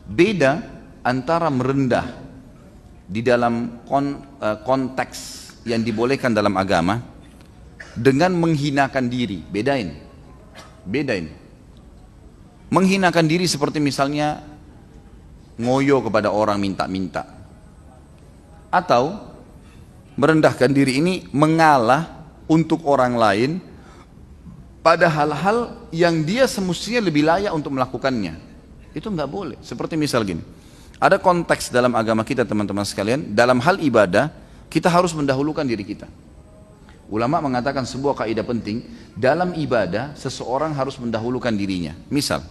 Beda antara merendah di dalam konteks yang dibolehkan dalam agama dengan menghinakan diri. Bedain. Menghinakan diri seperti misalnya ngoyo kepada orang minta-minta, atau merendahkan diri ini mengalah untuk orang lain pada hal-hal yang dia semestinya lebih layak untuk melakukannya. Itu nggak boleh. Seperti misal gini, ada konteks dalam agama kita teman-teman sekalian, dalam hal ibadah kita harus mendahulukan diri kita. Ulama mengatakan sebuah kaidah penting, dalam ibadah seseorang harus mendahulukan dirinya. Misal,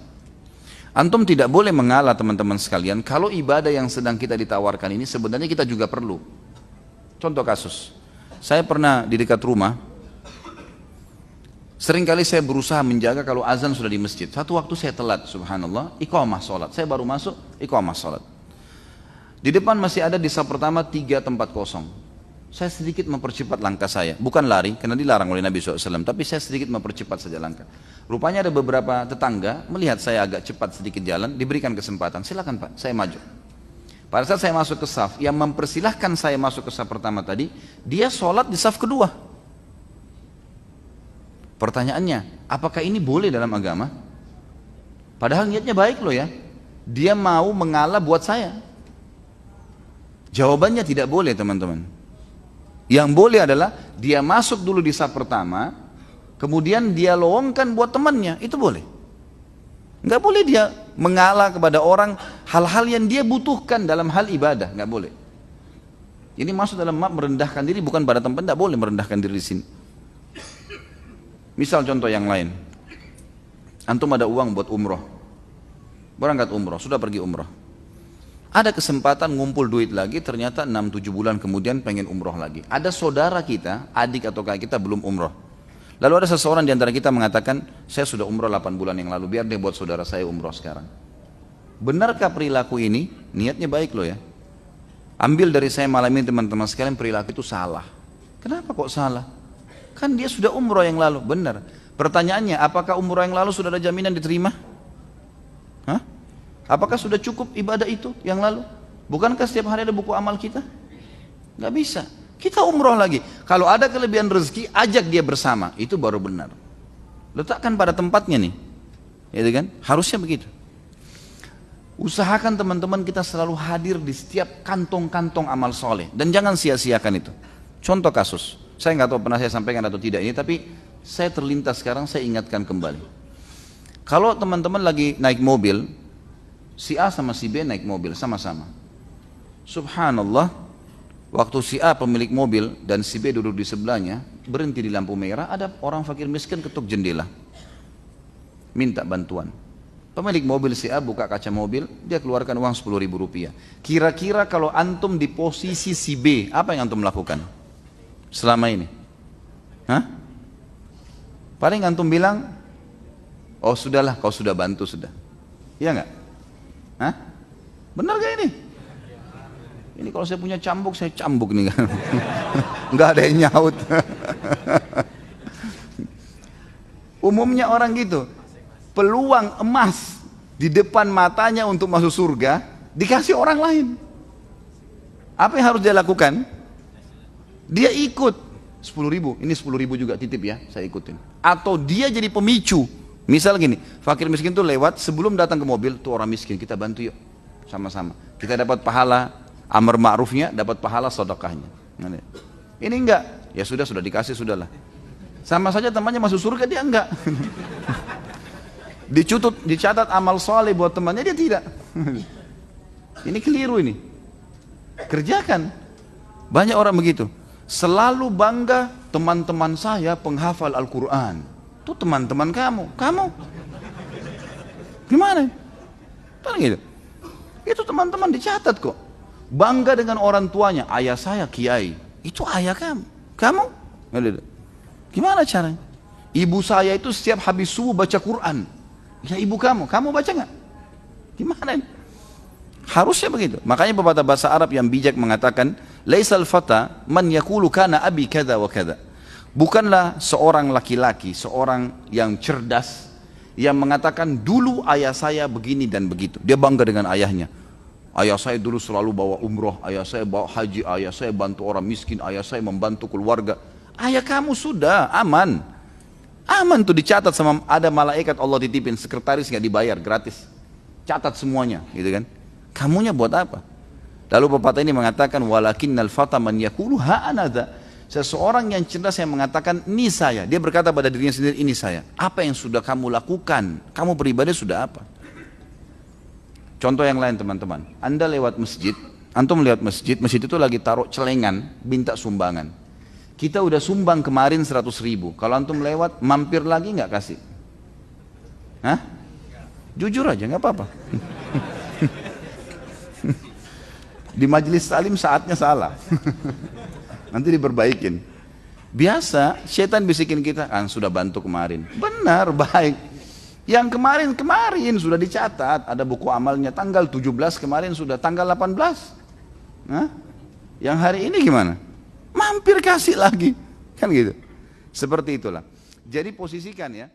antum tidak boleh mengalah teman-teman sekalian kalau ibadah yang sedang kita ditawarkan ini sebenarnya kita juga perlu. Contoh kasus, saya pernah di dekat rumah, seringkali saya berusaha menjaga kalau azan sudah di masjid. Satu waktu saya telat, subhanallah, iqamah sholat. Saya baru masuk, iqamah sholat. Di depan masih ada di saf pertama 3 tempat kosong. Saya sedikit mempercepat langkah saya, bukan lari, karena dilarang oleh Nabi SAW, tapi saya sedikit mempercepat saja langkah. Rupanya ada beberapa tetangga melihat saya agak cepat sedikit jalan, diberikan kesempatan, silakan Pak, saya maju. Pada saat saya masuk ke saf, yang mempersilahkan saya masuk ke saf pertama tadi, dia sholat di saf kedua. Pertanyaannya, apakah ini boleh dalam agama? Padahal niatnya baik loh ya, dia mau mengalah buat saya. Jawabannya tidak boleh teman-teman. Yang boleh adalah dia masuk dulu di saf pertama, kemudian dia lowongkan buat temannya, itu boleh. Nggak boleh dia mengalah kepada orang hal-hal yang dia butuhkan dalam hal ibadah, nggak boleh. Ini masuk dalam merendahkan diri, bukan pada tempat, nggak boleh merendahkan diri di sini. Misal contoh yang lain, antum ada uang buat umroh, berangkat umroh, sudah pergi umroh. Ada kesempatan ngumpul duit lagi, ternyata 6-7 bulan kemudian pengen umroh lagi. Ada saudara kita, adik atau kakak kita belum umroh. Lalu ada seseorang di antara kita mengatakan, saya sudah umroh 8 bulan yang lalu, biar dia buat saudara saya umroh sekarang. Benarkah perilaku ini? Niatnya baik loh ya. Ambil dari saya malam ini teman-teman sekalian, perilaku itu salah. Kenapa kok salah? Kan dia sudah umroh yang lalu, benar. Pertanyaannya, apakah umroh yang lalu sudah ada jaminan diterima? Hah? Apakah sudah cukup ibadah itu yang lalu? Bukankah setiap hari ada buku amal kita? Gak bisa. Kita umroh lagi. Kalau ada kelebihan rezeki, ajak dia bersama. Itu baru benar. Letakkan pada tempatnya nih. Ya kan? Harusnya begitu. Usahakan teman-teman kita selalu hadir di setiap kantong-kantong amal soleh. Dan jangan sia-siakan itu. Contoh kasus. Saya nggak tahu pernah saya sampaikan atau tidak ini, tapi saya terlintas sekarang, saya ingatkan kembali. Kalau teman-teman lagi naik mobil, si A sama si B naik mobil sama-sama. Subhanallah, waktu si A pemilik mobil dan si B duduk di sebelahnya, berhenti di lampu merah, ada orang fakir miskin ketuk jendela, minta bantuan. Pemilik mobil si A buka kaca mobil, dia keluarkan uang 10.000 rupiah. Kira-kira kalau antum di posisi si B, apa yang antum lakukan selama ini? Hah? Paling antum bilang, oh sudahlah, kau sudah bantu sudah. Iya enggak? Hah? Benar gak ini? Ini kalau saya punya cambuk, saya cambuk nih kan. Nggak ada yang nyaut. Umumnya orang gitu. Peluang emas di depan matanya untuk masuk surga dikasih orang lain. Apa yang harus dia lakukan? Dia ikut 10.000. Ini 10.000 juga titip ya, saya ikutin. Atau dia jadi pemicu. Misal gini, fakir miskin tuh lewat, sebelum datang ke mobil, tuh orang miskin, kita bantu yuk, sama-sama. Kita dapat pahala amar ma'rufnya, dapat pahala sedekahnya. Ini enggak, ya sudah dikasih, sudahlah. Sama saja temannya masuk surga, dia enggak. Dicatat amal soleh buat temannya, dia tidak. Ini keliru ini. Kerjakan. Banyak orang begitu. Selalu bangga, teman-teman saya penghafal Al-Quran. Itu teman-teman kamu gimana? Kan gitu. Itu teman-teman dicatat kok. Bangga dengan orang tuanya, ayah saya kiai, itu ayah kamu gimana caranya? Ibu saya itu setiap habis subuh baca Quran, ya ibu kamu baca nggak? Gimana? Harusnya begitu. Makanya pepatah bahasa Arab yang bijak mengatakan, laisal fata man yaqulu kana abi kada wa kada. Bukanlah seorang laki-laki, seorang yang cerdas, yang mengatakan dulu ayah saya begini dan begitu. Dia bangga dengan ayahnya. Ayah saya dulu selalu bawa umroh, ayah saya bawa haji, ayah saya bantu orang miskin, ayah saya membantu keluarga. Ayah kamu sudah aman. Aman tuh dicatat sama ada malaikat Allah titipin, sekretaris nggak dibayar, gratis. Catat semuanya, gitu kan. Kamunya buat apa? Lalu pepatah ini mengatakan walakinnal fata man yaqulu ha anadza. Seseorang yang cerdas yang mengatakan ini saya, dia berkata pada dirinya sendiri ini saya. Apa yang sudah kamu lakukan? Kamu beribadah sudah apa? Contoh yang lain teman-teman. Anda lewat masjid, antum melihat masjid, masjid itu lagi taruh celengan, minta sumbangan. Kita udah sumbang kemarin 100.000. Kalau antum lewat, mampir lagi nggak kasih? Hah? Jujur aja, nggak apa-apa. Di majelis salim saatnya salah. Nanti diperbaikin. Biasa, setan bisikin kita, kan sudah bantu kemarin. Benar, baik. Yang kemarin sudah dicatat, ada buku amalnya tanggal 17 kemarin sudah tanggal 18. Hah? Yang hari ini gimana? Mampir kasih lagi. Kan gitu. Seperti itulah. Jadi posisikan ya.